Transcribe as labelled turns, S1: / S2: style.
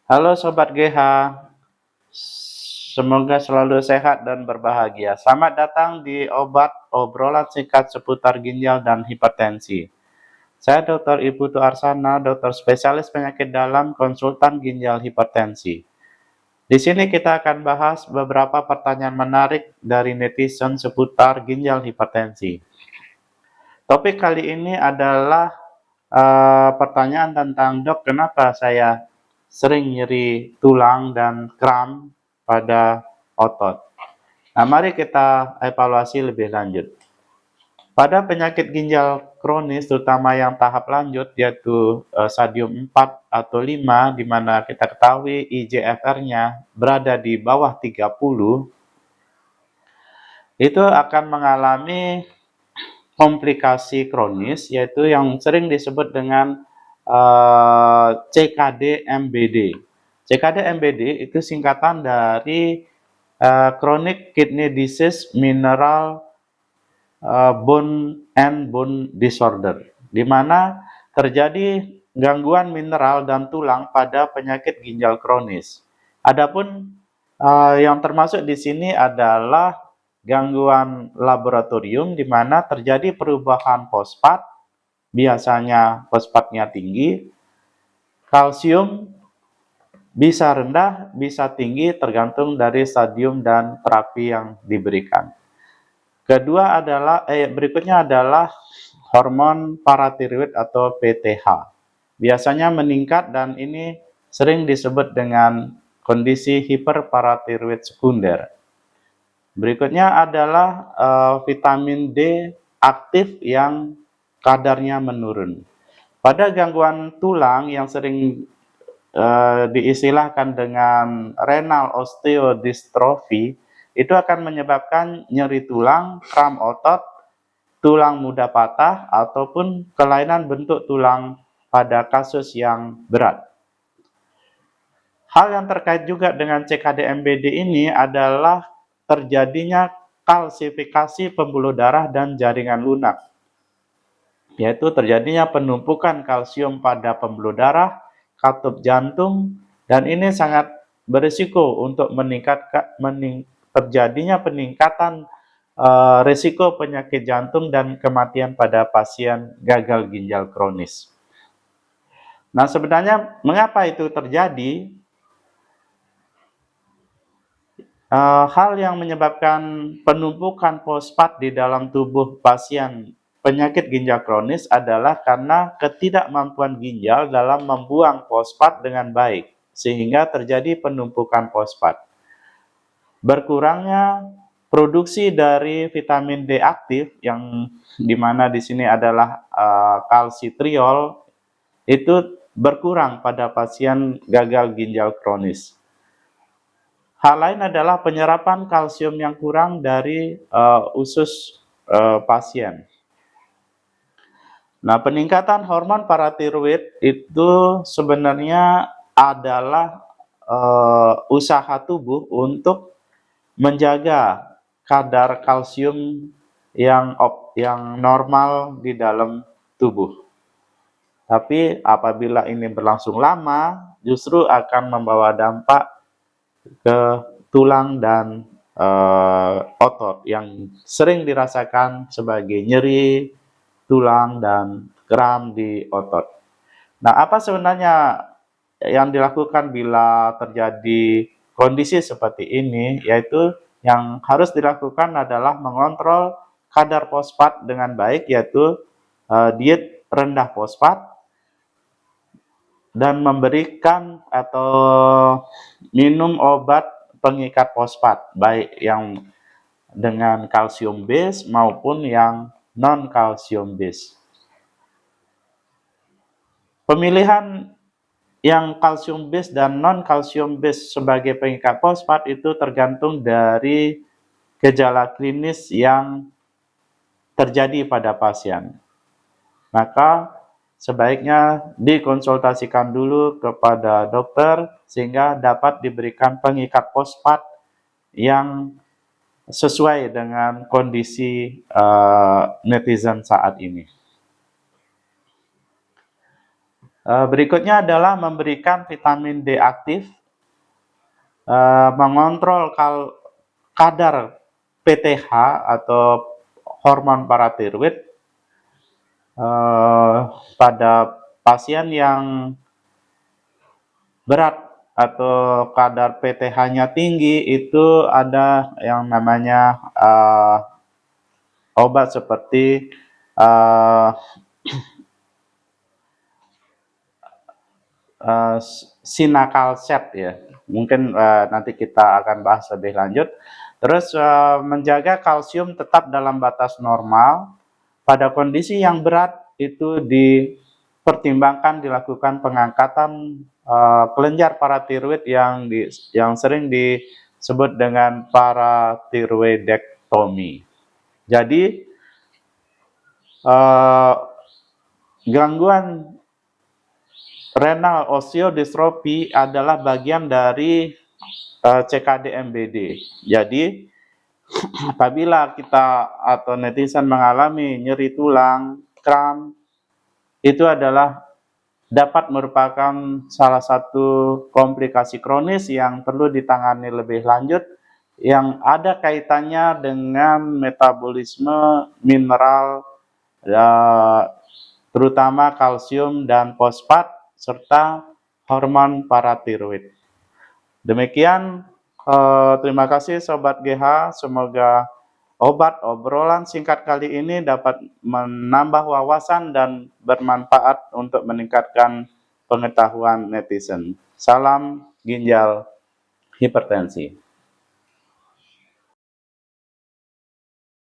S1: Halo Sobat GH, semoga selalu sehat dan berbahagia. Selamat datang di Obat Obrolan Singkat seputar ginjal dan hipertensi. Saya Dr. Iputu Arsana, dokter spesialis penyakit dalam, konsultan ginjal hipertensi. Di sini kita akan bahas beberapa pertanyaan menarik dari netizen seputar ginjal hipertensi. Topik kali ini adalah pertanyaan tentang, "Dok, kenapa saya sering nyeri tulang dan kram pada otot?" Nah, mari kita evaluasi lebih lanjut. Pada penyakit ginjal kronis, terutama yang tahap lanjut, yaitu stadium 4 atau 5, di mana kita ketahui IGFR-nya berada di bawah 30, itu akan mengalami komplikasi kronis, yaitu yang sering disebut dengan CKD-MBD. CKD-MBD itu singkatan dari Chronic Kidney Disease Mineral Bone and Bone Disorder, di mana terjadi gangguan mineral dan tulang pada penyakit ginjal kronis. Adapun yang termasuk di sini adalah gangguan laboratorium di mana terjadi perubahan fosfat, biasanya fosfatnya tinggi, kalsium bisa rendah, bisa tinggi tergantung dari stadium dan terapi yang diberikan. Berikutnya adalah hormon paratiroid atau PTH. Biasanya meningkat dan ini sering disebut dengan kondisi hiperparatiroid sekunder. Berikutnya adalah vitamin D aktif yang kadarnya menurun. Pada gangguan tulang yang sering diistilahkan dengan renal osteodystrophy, itu akan menyebabkan nyeri tulang, kram otot, tulang mudah patah, ataupun kelainan bentuk tulang pada kasus yang berat. Hal yang terkait juga dengan CKD-MBD ini adalah terjadinya kalsifikasi pembuluh darah dan jaringan lunak, yaitu terjadinya penumpukan kalsium pada pembuluh darah, katup jantung, dan ini sangat berisiko untuk terjadinya peningkatan risiko penyakit jantung dan kematian pada pasien gagal ginjal kronis. Nah, sebenarnya mengapa itu terjadi? Hal yang menyebabkan penumpukan fosfat di dalam tubuh pasien penyakit ginjal kronis adalah karena ketidakmampuan ginjal dalam membuang fosfat dengan baik, sehingga terjadi penumpukan fosfat. Berkurangnya produksi dari vitamin D aktif, yang dimana di sini adalah kalsitriol, itu berkurang pada pasien gagal ginjal kronis. Hal lain adalah penyerapan kalsium yang kurang dari usus pasien. Nah, peningkatan hormon paratiroid itu sebenarnya adalah usaha tubuh untuk menjaga kadar kalsium yang normal di dalam tubuh. Tapi apabila ini berlangsung lama, justru akan membawa dampak ke tulang dan otot yang sering dirasakan sebagai nyeri tulang dan kram di otot. Nah, apa sebenarnya yang dilakukan bila terjadi kondisi seperti ini? Yaitu yang harus dilakukan adalah mengontrol kadar fosfat dengan baik, yaitu diet rendah fosfat, dan memberikan atau minum obat pengikat fosfat, baik yang dengan kalsium base maupun yang non-kalsium base. Pemilihan yang kalsium base dan non-kalsium base sebagai pengikat fosfat itu tergantung dari gejala klinis yang terjadi pada pasien. Maka sebaiknya dikonsultasikan dulu kepada dokter sehingga dapat diberikan pengikat fosfat yang sesuai dengan kondisi netizen saat ini. Berikutnya adalah memberikan vitamin D aktif, mengontrol kadar PTH atau hormon paratiroid pada pasien yang berat atau kadar PTH-nya tinggi. Itu ada yang namanya obat seperti Sinakalset ya. Mungkin nanti kita akan bahas lebih lanjut. Terus menjaga kalsium tetap dalam batas normal. Pada kondisi yang berat itu dipertimbangkan dilakukan pengangkatan kelenjar paratiroid yang sering disebut dengan paratiroidektomi. Jadi gangguan renal osteodystrophia adalah bagian dari CKD-MBD. Jadi apabila kita atau netizen mengalami nyeri tulang, kram, itu adalah dapat merupakan salah satu komplikasi kronis yang perlu ditangani lebih lanjut, yang ada kaitannya dengan metabolisme mineral, terutama kalsium dan fosfat, serta hormon paratiroid. Demikian, terima kasih Sobat GH, semoga obrolan singkat kali ini dapat menambah wawasan dan bermanfaat untuk meningkatkan pengetahuan netizen. Salam ginjal hipertensi.